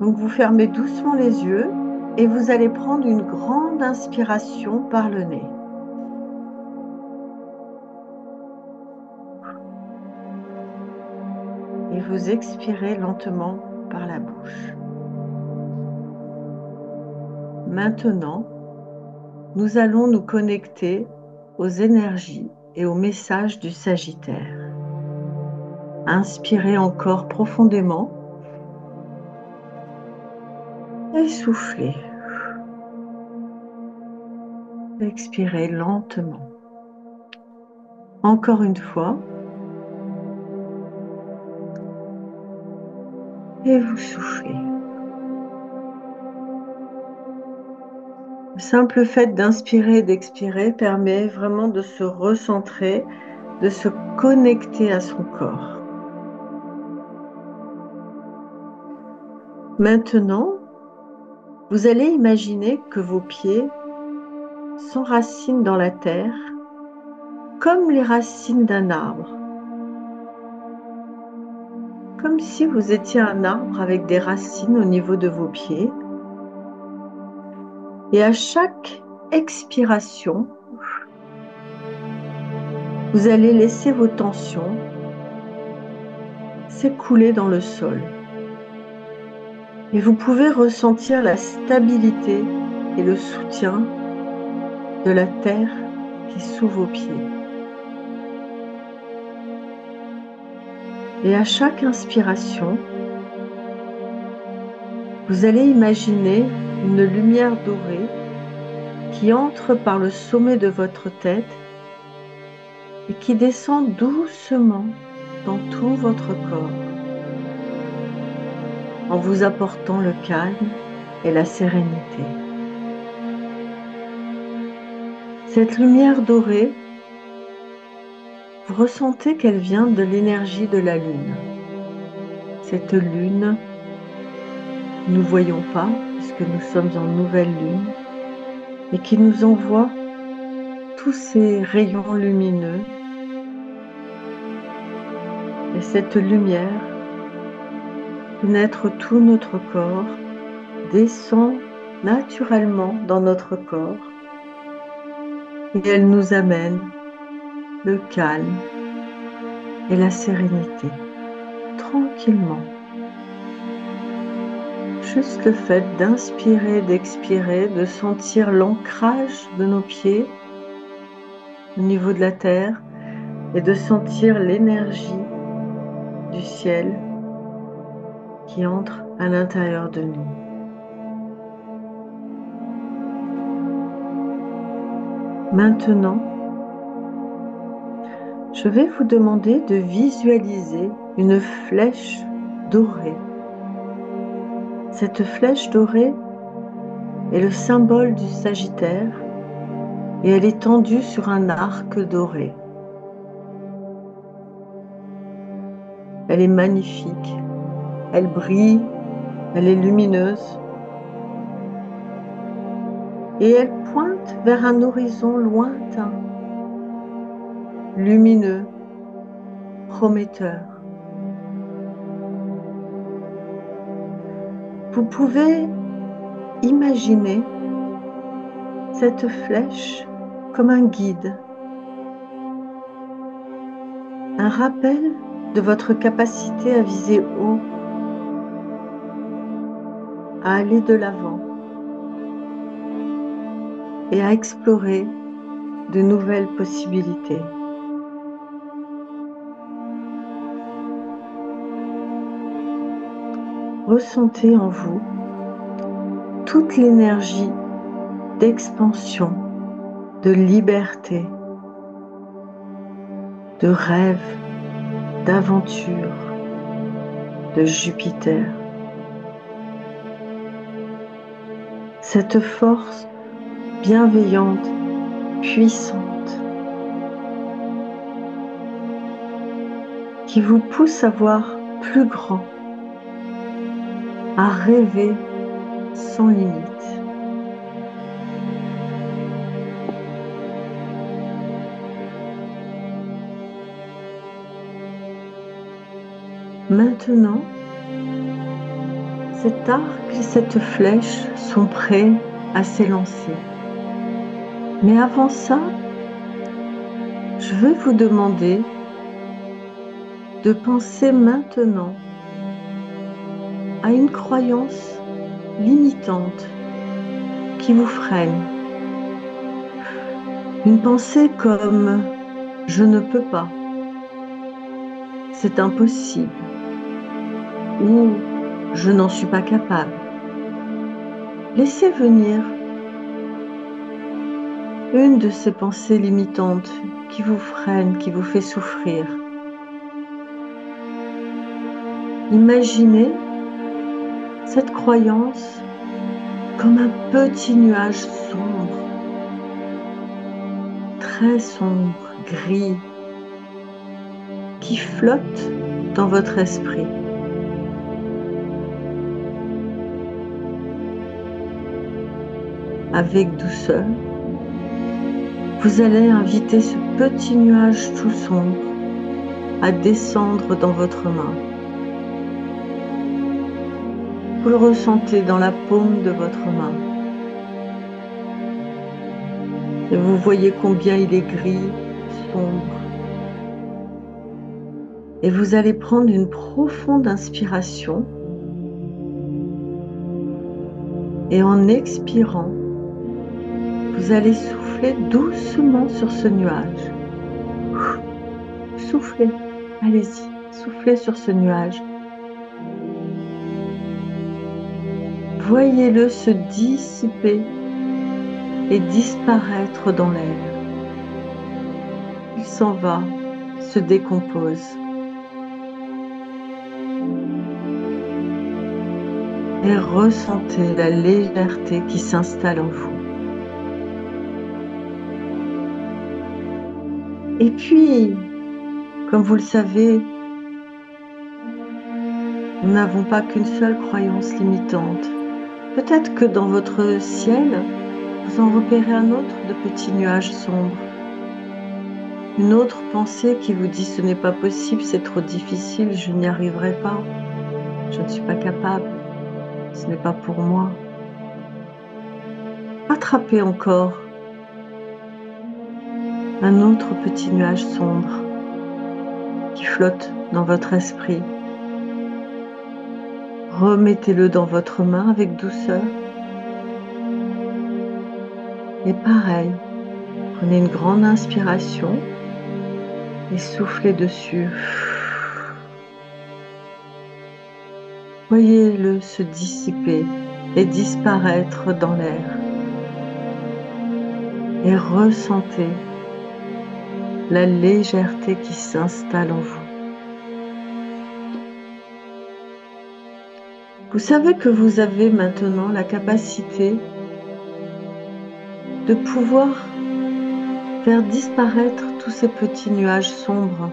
Donc vous fermez doucement les yeux et vous allez prendre une grande inspiration par le nez. Et vous expirez lentement par la bouche. Maintenant, nous allons nous connecter aux énergies et aux messages du Sagittaire. Inspirez encore profondément et soufflez. Expirez lentement. Encore une fois. Et vous soufflez. Le simple fait d'inspirer et d'expirer permet vraiment de se recentrer, de se connecter à son corps. Maintenant, vous allez imaginer que vos pieds s'enracinent dans la terre comme les racines d'un arbre. Comme si vous étiez un arbre avec des racines au niveau de vos pieds. Et à chaque expiration, vous allez laisser vos tensions s'écouler dans le sol. Et vous pouvez ressentir la stabilité et le soutien de la terre qui est sous vos pieds. Et à chaque inspiration, vous allez imaginer une lumière dorée qui entre par le sommet de votre tête et qui descend doucement dans tout votre corps, en vous apportant le calme et la sérénité. Cette lumière dorée, vous ressentez qu'elle vient de l'énergie de la lune. Cette lune, nous ne voyons pas, puisque nous sommes en nouvelle lune, et qui nous envoie tous ces rayons lumineux. Et cette lumière pénètre tout notre corps, descend naturellement dans notre corps, et elle nous amène le calme et la sérénité, tranquillement. Juste le fait d'inspirer, d'expirer, de sentir l'ancrage de nos pieds au niveau de la terre et de sentir l'énergie du ciel qui entre à l'intérieur de nous. Maintenant, je vais vous demander de visualiser une flèche dorée. Cette flèche dorée est le symbole du Sagittaire et elle est tendue sur un arc doré. Elle est magnifique, elle brille, elle est lumineuse et elle pointe vers un horizon lointain, lumineux, prometteur. Vous pouvez imaginer cette flèche comme un guide, un rappel de votre capacité à viser haut, à aller de l'avant et à explorer de nouvelles possibilités. Ressentez en vous toute l'énergie d'expansion, de liberté, de rêve, d'aventure, de Jupiter. Cette force bienveillante, puissante, qui vous pousse à voir plus grand, à rêver sans limite. Maintenant, Cet arc et cette flèche sont prêts à s'élancer. Mais avant ça, je veux vous demander de penser maintenant à une croyance limitante qui vous freine. Une pensée comme « je ne peux pas »,« c'est impossible » ou « je n'en suis pas capable ». Laissez venir une de ces pensées limitantes qui vous freine, qui vous fait souffrir. Imaginez cette croyance comme un petit nuage sombre, très sombre, gris, qui flotte dans votre esprit. Avec douceur, vous allez inviter ce petit nuage tout sombre à descendre dans votre main. Vous le ressentez dans la paume de votre main. Et vous voyez combien il est gris, sombre. Et vous allez prendre une profonde inspiration. Et en expirant, vous allez souffler doucement sur ce nuage. Soufflez, allez-y, soufflez sur ce nuage. Voyez-le se dissiper et disparaître dans l'air. Il s'en va, se décompose. Et ressentez la légèreté qui s'installe en vous. Et puis, comme vous le savez, nous n'avons pas qu'une seule croyance limitante. Peut-être que dans votre ciel, vous en repérez un autre de petits nuages sombres. Une autre pensée qui vous dit « ce n'est pas possible, c'est trop difficile, je n'y arriverai pas, je ne suis pas capable, ce n'est pas pour moi ». Attrapez encore un autre petit nuage sombre qui flotte dans votre esprit. Remettez-le dans votre main avec douceur. Et pareil, prenez une grande inspiration et soufflez dessus. Voyez-le se dissiper et disparaître dans l'air. Et ressentez la légèreté qui s'installe en vous. Vous savez que vous avez maintenant la capacité de pouvoir faire disparaître tous ces petits nuages sombres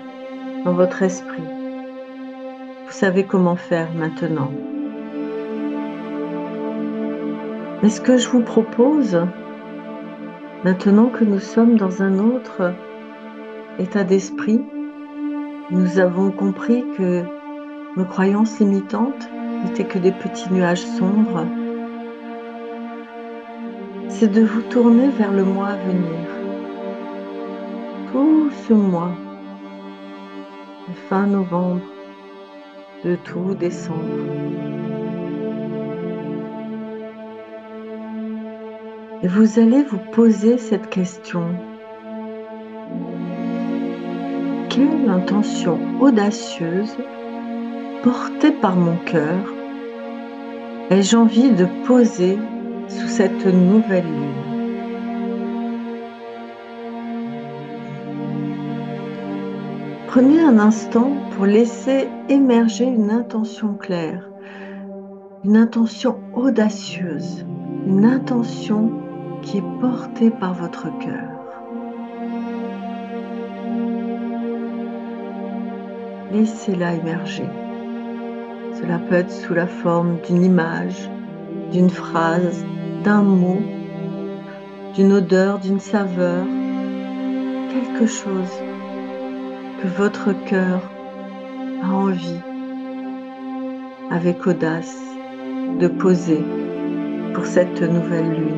dans votre esprit. Vous savez comment faire maintenant. Mais ce que je vous propose, maintenant que nous sommes dans un autre état d'esprit, nous avons compris que nos croyances limitantes n'étaient que des petits nuages sombres, c'est de vous tourner vers le mois à venir. Tout ce mois, de fin novembre, de tout décembre. Et vous allez vous poser cette question. Quelle intention audacieuse, portée par mon cœur, ai-je envie de poser sous cette nouvelle lune? Prenez un instant pour laisser émerger une intention claire, une intention audacieuse, une intention qui est portée par votre cœur. Laissez-la émerger. Cela peut être sous la forme d'une image, d'une phrase, d'un mot, d'une odeur, d'une saveur, quelque chose que votre cœur a envie, avec audace, de poser pour cette nouvelle lune.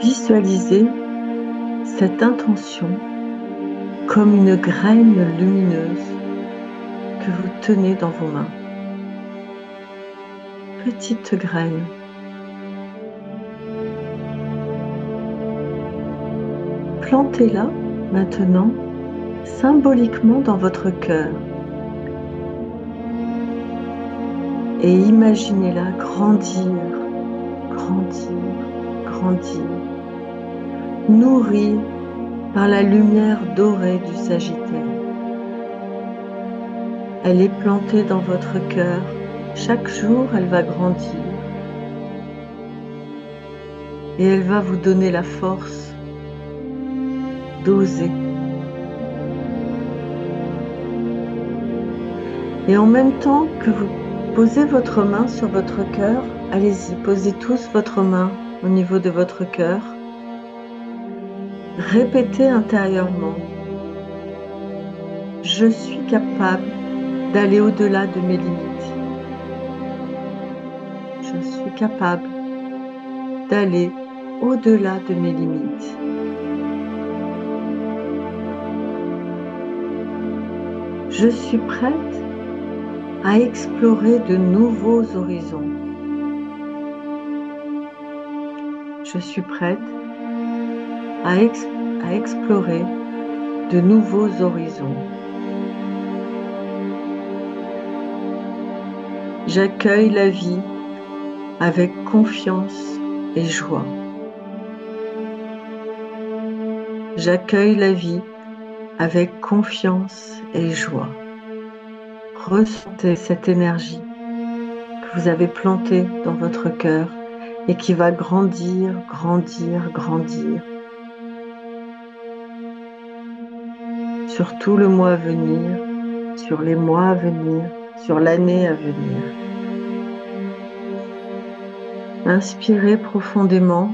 Visualisez cette intention comme une graine lumineuse que vous tenez dans vos mains. Petite graine. Plantez-la maintenant symboliquement dans votre cœur et imaginez-la grandir, grandir, grandir, nourrie par la lumière dorée du Sagittaire. Elle est plantée dans votre cœur. Chaque jour, elle va grandir et elle va vous donner la force d'oser. Et en même temps que vous posez votre main sur votre cœur, allez-y, posez tous votre main au niveau de votre cœur. Répétez intérieurement: je suis capable d'aller au-delà de mes limites. Je suis capable d'aller au-delà de mes limites. Je suis prête à explorer de nouveaux horizons. Je suis prête à explorer de nouveaux horizons. J'accueille la vie avec confiance et joie. J'accueille la vie avec confiance et joie. Ressentez cette énergie que vous avez plantée dans votre cœur et qui va grandir, grandir, grandir. Sur tout le mois à venir, sur les mois à venir, sur l'année à venir. Inspirez profondément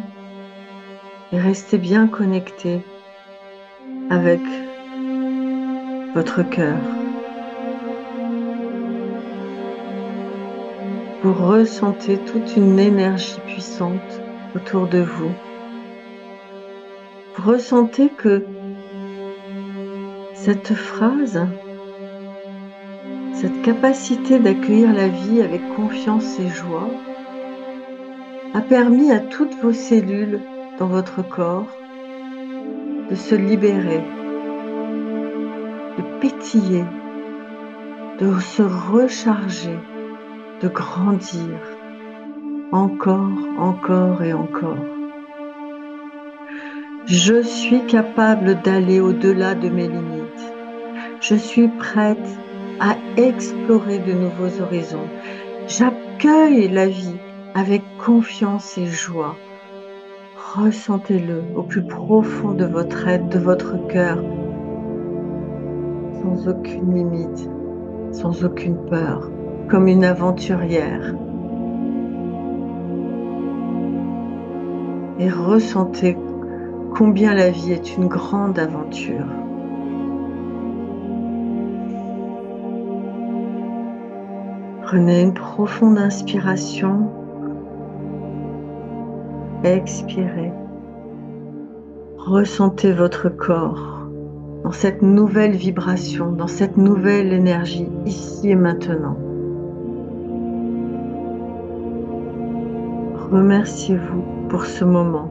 et restez bien connecté avec votre cœur. Vous ressentez toute une énergie puissante autour de vous. Vous ressentez que cette phrase, cette capacité d'accueillir la vie avec confiance et joie a permis à toutes vos cellules dans votre corps de se libérer, de pétiller, de se recharger, de grandir, encore, encore et encore. Je suis capable d'aller au-delà de mes limites. Je suis prête à explorer de nouveaux horizons. J'accueille la vie avec confiance et joie. Ressentez-le au plus profond de votre être, de votre cœur, sans aucune limite, sans aucune peur, comme une aventurière. Et ressentez combien la vie est une grande aventure. Prenez une profonde inspiration. Expirez. Ressentez votre corps dans cette nouvelle vibration, dans cette nouvelle énergie, ici et maintenant. Remerciez-vous pour ce moment.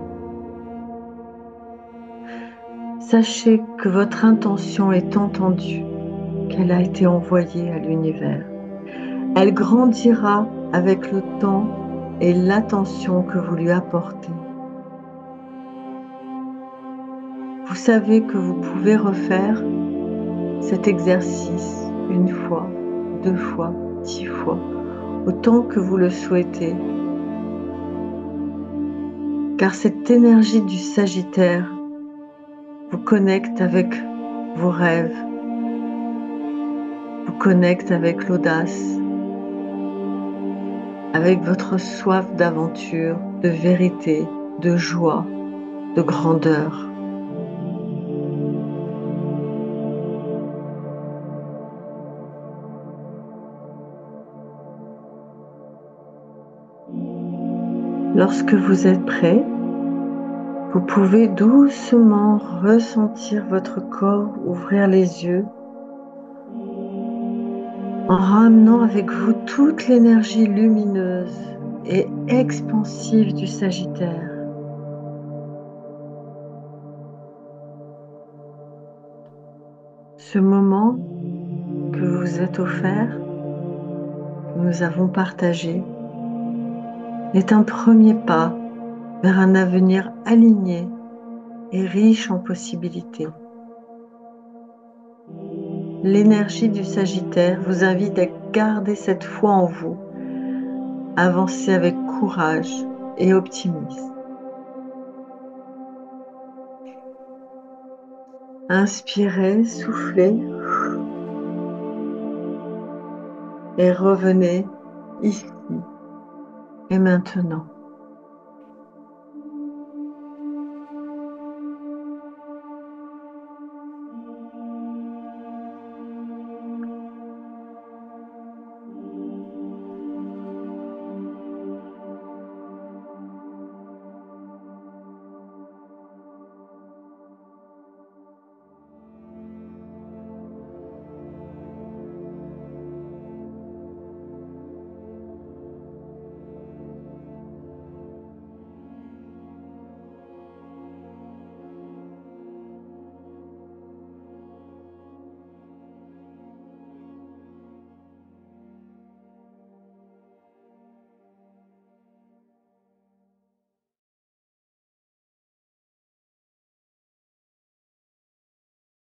Sachez que votre intention est entendue, qu'elle a été envoyée à l'univers. Elle grandira avec le temps et l'attention que vous lui apportez. Vous savez que vous pouvez refaire cet exercice une fois, 2 fois, 10 fois, autant que vous le souhaitez. Car cette énergie du Sagittaire vous connecte avec vos rêves, vous connecte avec l'audace, avec votre soif d'aventure, de vérité, de joie, de grandeur. Lorsque vous êtes prêt, vous pouvez doucement ressentir votre corps ouvrir les yeux en ramenant avec vous toute l'énergie lumineuse et expansive du Sagittaire. Ce moment que vous êtes offert, que nous avons partagé, est un premier pas vers un avenir aligné et riche en possibilités. L'énergie du Sagittaire vous invite à garder cette foi en vous, avancer avec courage et optimisme. Inspirez, soufflez et revenez ici et maintenant.